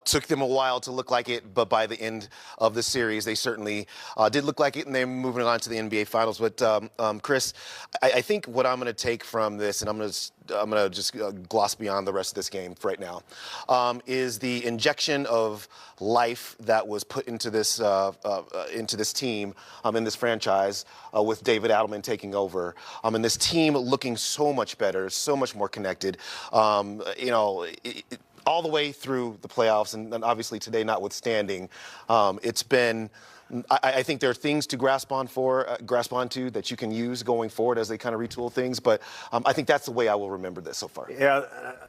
Took them a while to look like it, but by the end of the series, they certainly did look like it, and they're moving on to the NBA Finals. But Chris, I think what I'm going to take from this, and I'm going to just gloss beyond the rest of this game right now, is the injection of life that was put into this team, in this franchise, with David Adelman taking over, and this team looking so much better, so much more connected. All the way through the playoffs, and obviously today notwithstanding, it's been. I think there are things to grasp onto that you can use going forward as they kind of retool things. But I think that's the way I will remember this so far. Yeah,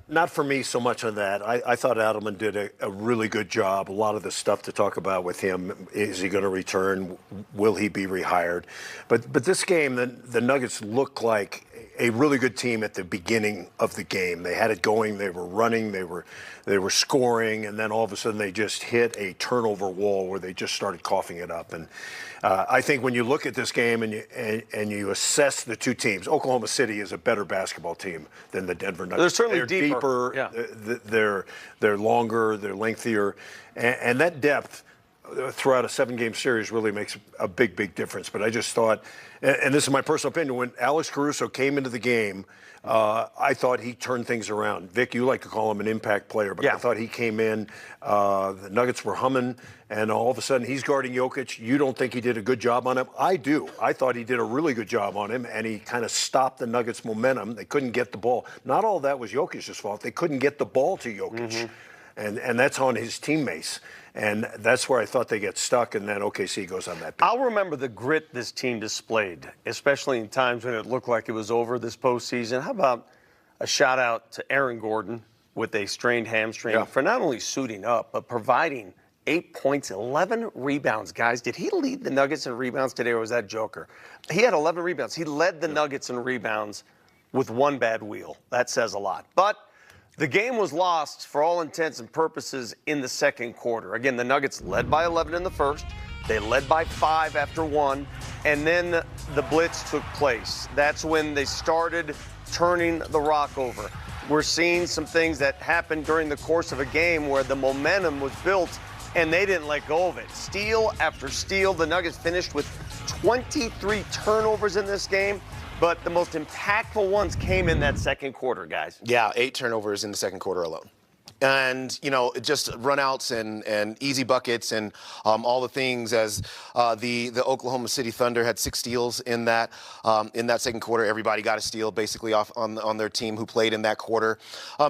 not for me so much on that. I thought Adelman did a really good job. A lot of the stuff to talk about with him: is he going to return? Will he be rehired? But this game, the Nuggets looked like a really good team at the beginning of the game. They had it going. They were running. They were scoring, and then all of a sudden they just hit a turnover wall where they just started coughing it up. And I think when you look at this game and you assess the two teams, Oklahoma City is a better basketball team than the Denver Nuggets. They're certainly deeper. Yeah. They're longer. They're lengthier, and that depth throughout a 7-game series really makes a big difference. But I just thought, and this is my personal opinion, when Alex Caruso came into the game, I thought he turned things around. Vic, you like to call him an impact player, but I thought he came in, the Nuggets were humming, and all of a sudden he's guarding Jokic. You don't think he did a good job on him? I do. I thought he did a really good job on him, and he kind of stopped the Nuggets' momentum. They couldn't get the ball. Not all that was Jokic's fault. They couldn't get the ball to Jokic. Mm-hmm. And that's on his teammates. And that's where I thought they get stuck, and then OKC goes on that beat. I'll remember the grit this team displayed, especially in times when it looked like it was over this postseason. How about a shout-out to Aaron Gordon with a strained hamstring for not only suiting up, but providing 8 points, 11 rebounds. Guys, did he lead the Nuggets in rebounds today, or was that Joker? He had 11 rebounds. He led the Nuggets in rebounds with one bad wheel. That says a lot. But the game was lost for all intents and purposes in the second quarter. Again, the Nuggets led by 11 in the first. They led by 5 after 1. And then the blitz took place. That's when they started turning the rock over. We're seeing some things that happened during the course of a game where the momentum was built and they didn't let go of it. Steal after steal. The Nuggets finished with 23 turnovers in this game. But the most impactful ones came in that second quarter, guys. Yeah, 8 turnovers in the second quarter alone. And, just runouts and easy buckets and all the things as the Oklahoma City Thunder had 6 steals in that second quarter. Everybody got a steal basically off on their team who played in that quarter.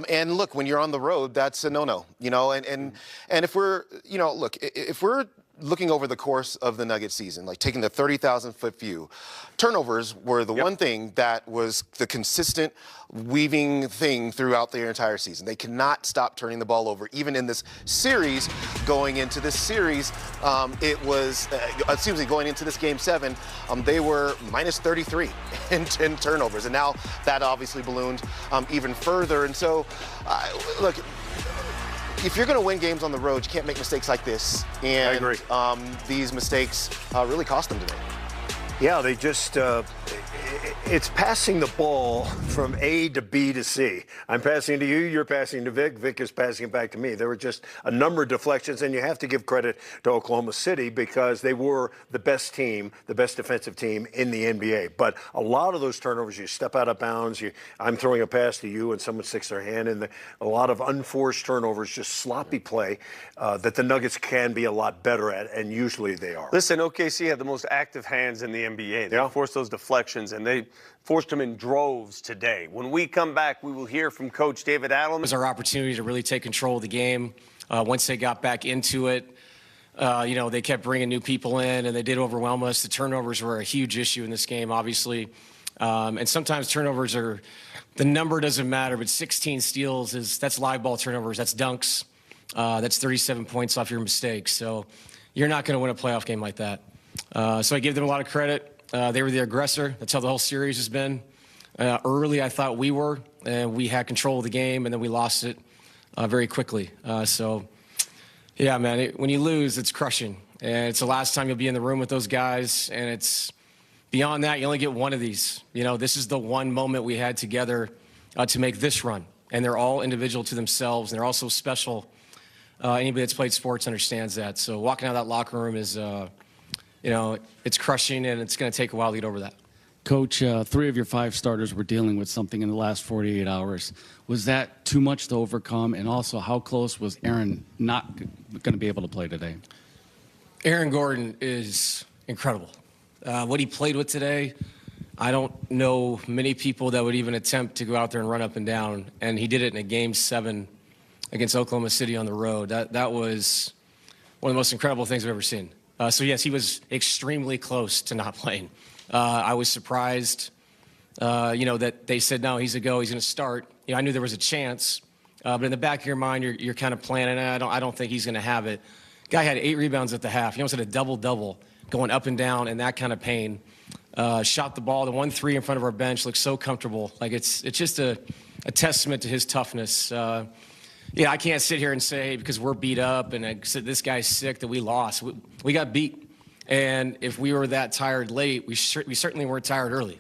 And look, when you're on the road, that's a no-no, and if we're, if we're looking over the course of the Nuggets season, like taking the 30,000-foot view, turnovers were the one thing that was the consistent weaving thing throughout their entire season. They cannot stop turning the ball over. Even in this series, going into this series, it was, going into this Game 7, they were minus 33 in turnovers. And now that obviously ballooned even further. And so, look, if you're going to win games on the road, you can't make mistakes like this. And I agree. These mistakes really cost them today. Yeah, they just, it's passing the ball from A to B to C. I'm passing to you, you're passing to Vic, Vic is passing it back to me. There were just a number of deflections, and you have to give credit to Oklahoma City because they were the best team, the best defensive team in the NBA. But a lot of those turnovers, you step out of bounds, I'm throwing a pass to you and someone sticks their hand in. A lot of unforced turnovers, just sloppy play that the Nuggets can be a lot better at, and usually they are. Listen, OKC had the most active hands in the NBA. They forced those deflections, and they forced them in droves today. When we come back, we will hear from Coach David Adelman. It was our opportunity to really take control of the game. Once they got back into it, they kept bringing new people in, and they did overwhelm us. The turnovers were a huge issue in this game, obviously. And sometimes turnovers the number doesn't matter, but 16 steals, that's live ball turnovers. That's dunks. That's 37 points off your mistakes. So you're not going to win a playoff game like that. So I give them a lot of credit. They were the aggressor. That's how the whole series has been. Early, I thought we were, and we had control of the game, and then we lost it very quickly. Yeah, man, when you lose, it's crushing. And it's the last time you'll be in the room with those guys, and it's beyond that, you only get one of these. This is the one moment we had together to make this run. And they're all individual to themselves, and they're also special Anybody that's played sports understands that. So walking out of that locker room is, it's crushing, and it's going to take a while to get over that. Coach, 3 of your 5 starters were dealing with something in the last 48 hours. Was that too much to overcome? And also, how close was Aaron not going to be able to play today? Aaron Gordon is incredible. What he played with today, I don't know many people that would even attempt to go out there and run up and down. And he did it in a Game 7 against Oklahoma City on the road. That was one of the most incredible things I've ever seen. So, yes, he was extremely close to not playing. I was surprised, that they said, no, he's a go, he's going to start. I knew there was a chance. But in the back of your mind, you're kind of planning, I don't think he's going to have it. Guy had 8 rebounds at the half. He almost had a double-double going up and down in that kind of pain. Shot the ball. The 1-3 in front of our bench looked so comfortable. Like, it's just a testament to his toughness. I can't sit here and say because we're beat up and this guy's sick that we lost. We got beat. And if we were that tired late, we certainly weren't tired early.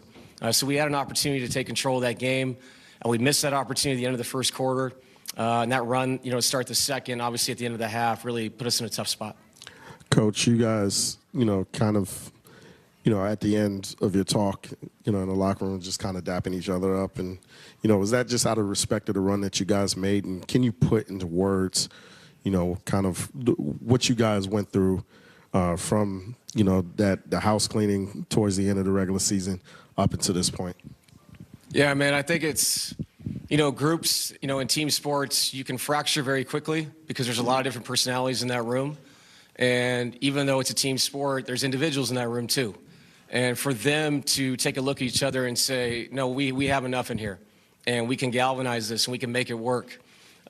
So we had an opportunity to take control of that game, and we missed that opportunity at the end of the first quarter. And that run, to start the second, obviously at the end of the half, really put us in a tough spot. Coach, you guys, kind of, at the end of your talk, in the locker room, just kind of dapping each other up. And, was that just out of respect of the run that you guys made? And can you put into words, kind of what you guys went through from, the house cleaning towards the end of the regular season up until this point? Yeah, man, I think it's, groups, in team sports, you can fracture very quickly because there's a lot of different personalities in that room. And even though it's a team sport, there's individuals in that room too. And for them to take a look at each other and say, no, we have enough in here and we can galvanize this and we can make it work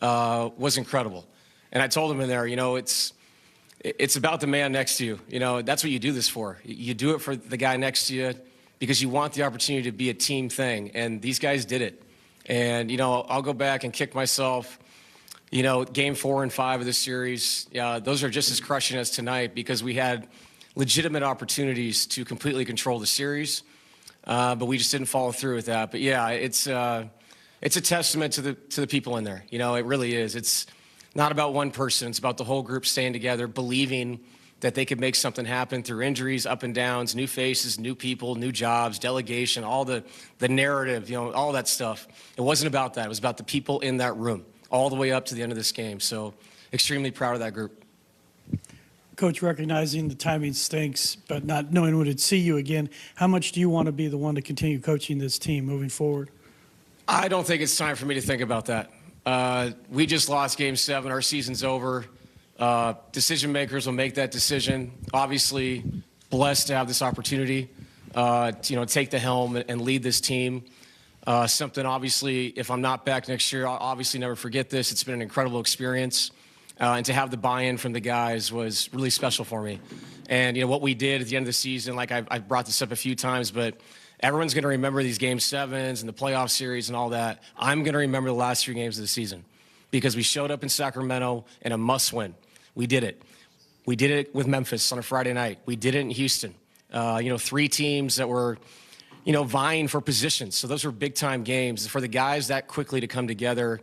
was incredible. And I told them in there, it's about the man next to you. That's what you do this for. You do it for the guy next to you because you want the opportunity to be a team thing. And these guys did it. And, I'll go back and kick myself. Game 4 and 5 of the series, those are just as crushing as tonight because we had legitimate opportunities to completely control the series, but we just didn't follow through with that. But yeah, it's a testament to the people in there. It really is. It's not about one person. It's about the whole group staying together, believing that they could make something happen through injuries, up and downs, new faces, new people, new jobs, delegation, all the narrative, all that stuff. It wasn't about that. It was about the people in that room all the way up to the end of this game. So extremely proud of that group. Coach, recognizing the timing stinks, but not knowing when to see you again, how much do you want to be the one to continue coaching this team moving forward? I don't think it's time for me to think about that. We just lost Game 7. Our season's over. Decision makers will make that decision. Obviously, blessed to have this opportunity to take the helm and lead this team. Something, obviously, if I'm not back next year, I'll obviously never forget this. It's been an incredible experience. And to have the buy-in from the guys was really special for me. And, what we did at the end of the season, like I've brought this up a few times, but everyone's going to remember these Game 7s and the playoff series and all that. I'm going to remember the last 3 games of the season because we showed up in Sacramento in a must-win. We did it. We did it with Memphis on a Friday night. We did it in Houston. 3 teams that were vying for positions. So those were big-time games. For the guys that quickly to come together